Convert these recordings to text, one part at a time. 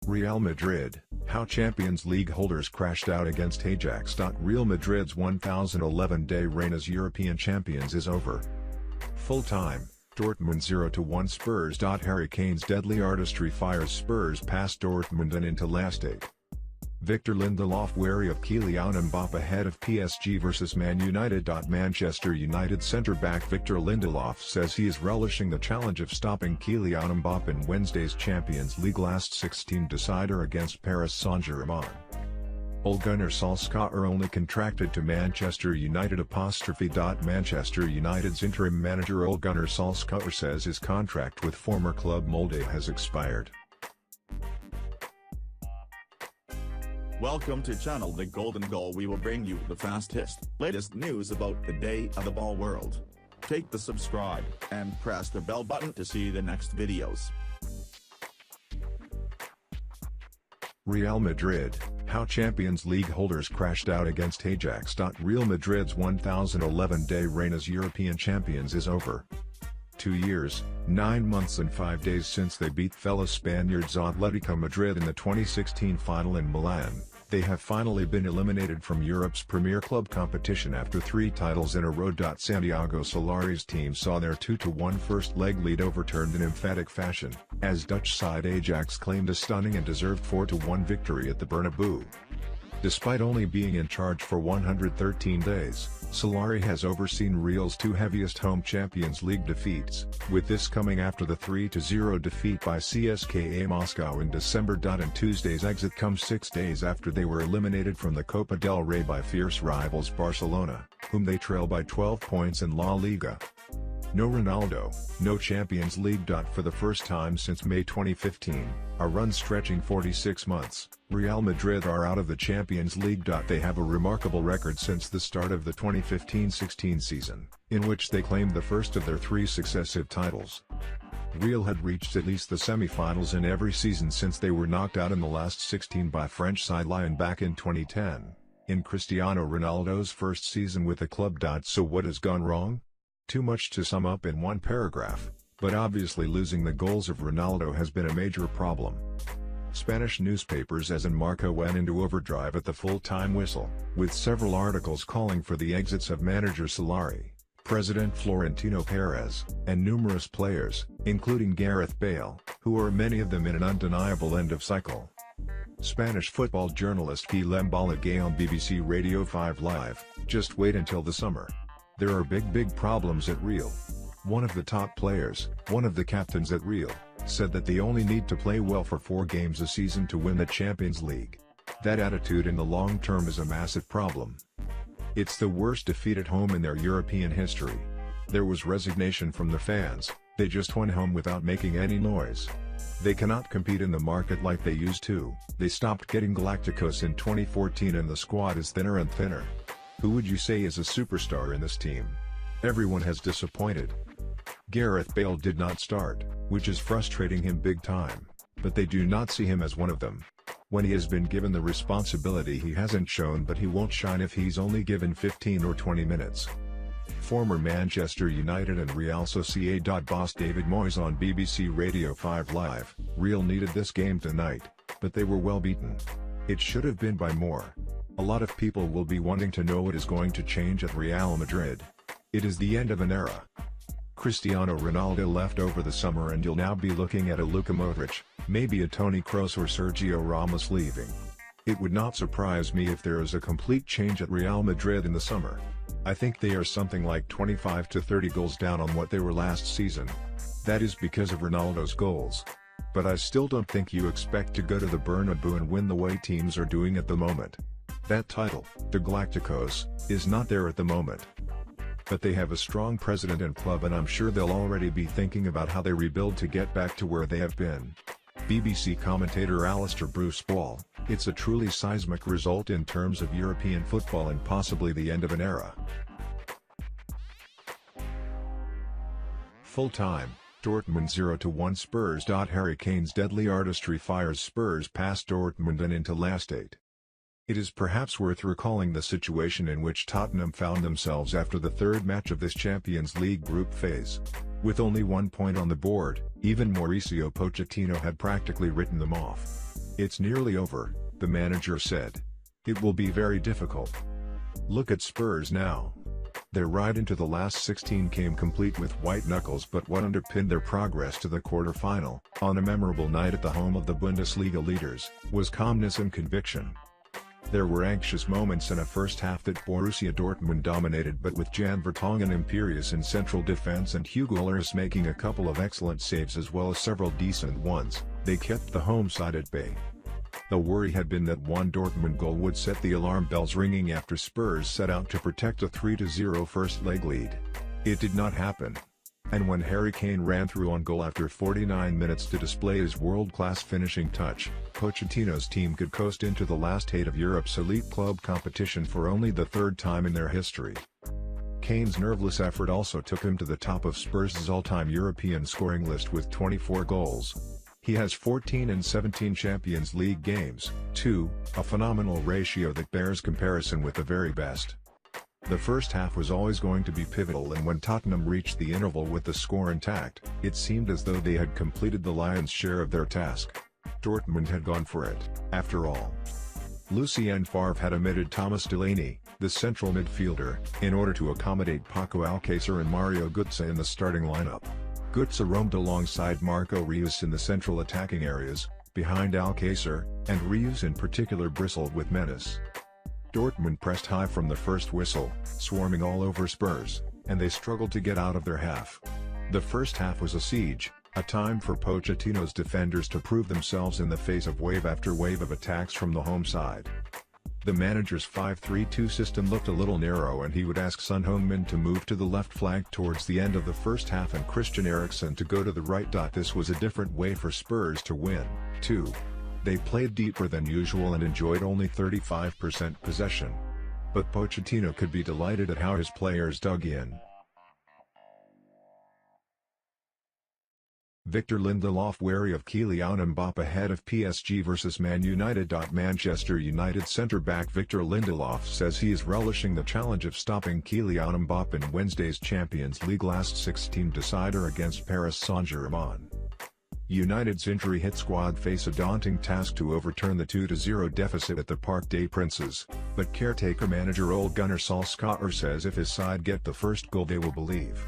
Real Madrid, how Champions League holders crashed out against Ajax. Real Madrid's 1011-day reign as European champions is over. Full-time, Dortmund 0-1 Spurs. Harry Kane's deadly artistry fires Spurs past Dortmund and into last eight. Victor Lindelof wary of Kylian Mbappe ahead of PSG vs Man United. Manchester United centre-back Victor Lindelof says he is relishing the challenge of stopping Kylian Mbappe in Wednesday's Champions League last 16 decider against Paris Saint-Germain. Ole Gunnar Solskjaer only contracted to Manchester United '. Manchester United's interim manager Ole Gunnar Solskjaer says his contract with former club Molde has expired. Welcome to channel The Golden Goal. We will bring you the fastest, latest news about the day of the ball world. Take the subscribe, and press the bell button to see the next videos. Real Madrid, how Champions League holders crashed out against Ajax. Real Madrid's 1011-day reign as European champions is over. 2 years, 9 months and 5 days since they beat fellow Spaniards Atletico Madrid in the 2016 final in Milan, they have finally been eliminated from Europe's premier club competition after 3 titles in a row. Santiago Solari's team saw their 2-1 first leg lead overturned in emphatic fashion, as Dutch side Ajax claimed a stunning and deserved 4-1 victory at the Bernabeu. Despite only being in charge for 113 days, Solari has overseen Real's 2 heaviest home Champions League defeats, with this coming after the 3-0 defeat by CSKA Moscow in December. And Tuesday's exit comes 6 days after they were eliminated from the Copa del Rey by fierce rivals Barcelona, whom they trail by 12 points in La Liga. No Ronaldo, no Champions League. For the first time since May 2015, a run stretching 46 months, Real Madrid are out of the Champions League. They have a remarkable record since the start of the 2015-16 season, in which they claimed the first of their 3 successive titles. Real had reached at least the semi-finals in every season since they were knocked out in the last 16 by French side Lyon back in 2010, in Cristiano Ronaldo's first season with the club. So what has gone wrong? Too much to sum up in one paragraph, but obviously losing the goals of Ronaldo has been a major problem. Spanish newspapers as in Marca went into overdrive at the full-time whistle, with several articles calling for the exits of manager Solari, President Florentino Perez, and numerous players, including Gareth Bale, who are many of them in an undeniable end of cycle. Spanish football journalist Kylian on BBC Radio 5 Live, just wait until the summer. There are big problems at Real. One of the top players, one of the captains at Real, said that they only need to play well for 4 games a season to win the Champions League. That attitude in the long term is a massive problem. It's the worst defeat at home in their European history. There was resignation from the fans, they just went home without making any noise. They cannot compete in the market like they used to. They stopped getting Galacticos in 2014 and the squad is thinner and thinner. Who would you say is a superstar in this team? Everyone has disappointed. Gareth Bale did not start, which is frustrating him big time, but they do not see him as one of them. When he has been given the responsibility he hasn't shown, but he won't shine if he's only given 15 or 20 minutes. Former Manchester United and Real Sociedad boss David Moyes on BBC Radio 5 Live, Real needed this game tonight, but they were well beaten. It should have been by more. A lot of people will be wanting to know what is going to change at Real Madrid. It is the end of an era. Cristiano Ronaldo left over the summer and you'll now be looking at a Luka Modric, maybe a Toni Kroos or Sergio Ramos leaving. It would not surprise me if there is a complete change at Real Madrid in the summer. I think they are something like 25 to 30 goals down on what they were last season. That is because of Ronaldo's goals. But I still don't think you expect to go to the Bernabeu and win the way teams are doing at the moment. That title, the Galacticos, is not there at the moment. But they have a strong president and club and I'm sure they'll already be thinking about how they rebuild to get back to where they have been. BBC commentator Alistair Bruce Wall, it's a truly seismic result in terms of European football and possibly the end of an era. Full-time, Dortmund 0-1 Spurs. Harry Kane's deadly artistry fires Spurs past Dortmund and into last eight. It is perhaps worth recalling the situation in which Tottenham found themselves after the 3rd match of this Champions League group phase. With only 1 point on the board, even Mauricio Pochettino had practically written them off. "It's nearly over," the manager said. "It will be very difficult. Look at Spurs now. Their ride into the last 16 came complete with white knuckles, but what underpinned their progress to the quarter-final, on a memorable night at the home of the Bundesliga leaders, was calmness and conviction. There were anxious moments in a first half that Borussia Dortmund dominated, but with Jan Vertonghen imperious in central defense and Hugo Lloris making a couple of excellent saves as well as several decent ones, they kept the home side at bay. The worry had been that one Dortmund goal would set the alarm bells ringing after Spurs set out to protect a 3-0 first leg lead. It did not happen. And when Harry Kane ran through on goal after 49 minutes to display his world-class finishing touch, Pochettino's team could coast into the last 8 of Europe's elite club competition for only the 3rd time in their history. Kane's nerveless effort also took him to the top of Spurs' all-time European scoring list with 24 goals. He has 14 and 17 Champions League games, too, a phenomenal ratio that bears comparison with the very best. The first half was always going to be pivotal, and when Tottenham reached the interval with the score intact, it seemed as though they had completed the lion's share of their task. Dortmund had gone for it, after all. Lucien Favre had omitted Thomas Delaney, the central midfielder, in order to accommodate Paco Alcácer and Mario Götze in the starting lineup. Götze roamed alongside Marco Reus in the central attacking areas, behind Alcácer, and Reus in particular bristled with menace. Dortmund pressed high from the first whistle, swarming all over Spurs, and they struggled to get out of their half. The first half was a siege, a time for Pochettino's defenders to prove themselves in the face of wave after wave of attacks from the home side. The manager's 5-3-2 system looked a little narrow, and he would ask Son Heung-min to move to the left flank towards the end of the first half and Christian Eriksen to go to the right. This was a different way for Spurs to win, too. They played deeper than usual and enjoyed only 35% possession. But Pochettino could be delighted at how his players dug in. Victor Lindelof wary of Kylian Mbappe ahead of PSG vs Man United. Manchester United centre-back Victor Lindelof says he is relishing the challenge of stopping Kylian Mbappe in Wednesday's Champions League last 16 decider against Paris Saint-Germain. United's injury-hit squad face a daunting task to overturn the 2-0 deficit at the Parc des Princes, but caretaker manager Ole Gunnar Solskjaer says if his side get the first goal they will believe.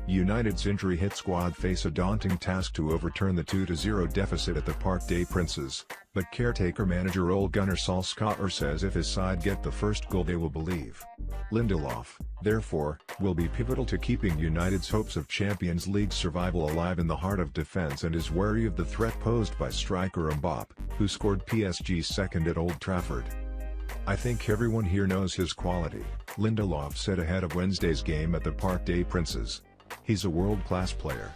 United's injury-hit squad face a daunting task to overturn the 2-0 deficit at the Parc des Princes, but caretaker manager Ole Gunnar Solskjaer says if his side get the first goal they will believe. Lindelof, therefore, will be pivotal to keeping United's hopes of Champions League survival alive in the heart of defence and is wary of the threat posed by striker Mbappe, who scored PSG's second at Old Trafford. "I think everyone here knows his quality," Lindelof said ahead of Wednesday's game at the Parc des Princes. "He's a world-class player.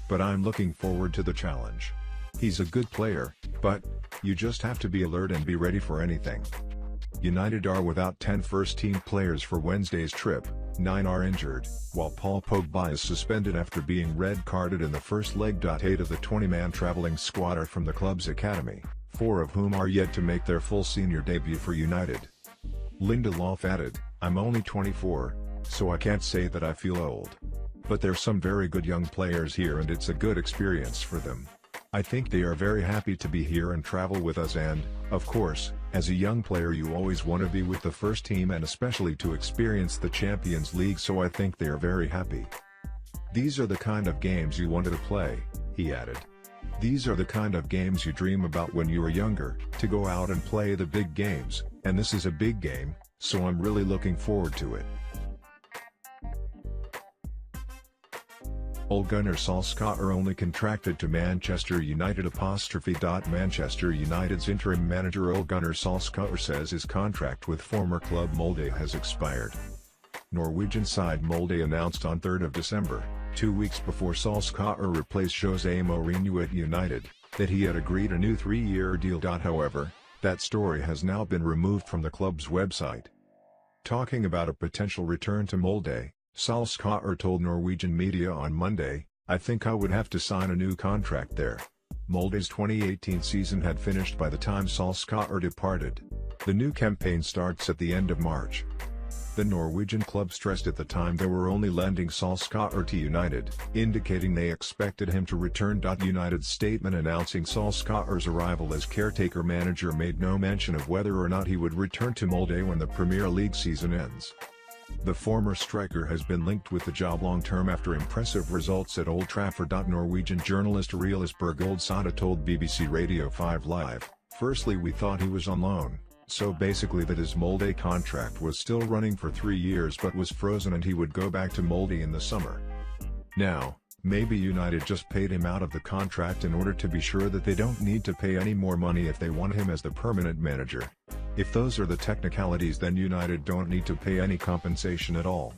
But I'm looking forward to the challenge. He's a good player, but you just have to be alert and be ready for anything." United are without 10 first-team players for Wednesday's trip, 9 are injured, while Paul Pogba is suspended after being red-carded in the first leg. 8 of the 20-man travelling squad are from the club's academy, 4 of whom are yet to make their full senior debut for United. Lindelof added, "I'm only 24, so I can't say that I feel old. But there's some very good young players here and it's a good experience for them. I think they are very happy to be here and travel with us, and, of course, as a young player you always want to be with the first team and especially to experience the Champions League, so I think they are very happy. These are the kind of games you wanted to play," he added. "These are the kind of games you dream about when you were younger, to go out and play the big games, and this is a big game, so I'm really looking forward to it." Ole Gunnar Solskjaer only contracted to Manchester United. Manchester United's interim manager Ole Gunnar Solskjaer says his contract with former club Molde has expired. Norwegian side Molde announced on 3rd of December, 2 weeks before Solskjaer replaced Jose Mourinho at United, that he had agreed a new 3-year deal. However, that story has now been removed from the club's website. Talking about a potential return to Molde, Solskjaer told Norwegian media on Monday, "I think I would have to sign a new contract there." Molde's 2018 season had finished by the time Solskjaer departed. The new campaign starts at the end of March. The Norwegian club stressed at the time they were only lending Solskjaer to United, indicating they expected him to return. United's statement announcing Solskjaer's arrival as caretaker manager made no mention of whether or not he would return to Molde when the Premier League season ends. The former striker has been linked with the job long-term after impressive results at Old Trafford. Norwegian journalist Ole Solskjaer told BBC Radio 5 Live, "Firstly, we thought he was on loan, so basically that his Molde contract was still running for 3 years but was frozen and he would go back to Molde in the summer. Now, maybe United just paid him out of the contract in order to be sure that they don't need to pay any more money if they want him as the permanent manager. If those are the technicalities, then United don't need to pay any compensation at all."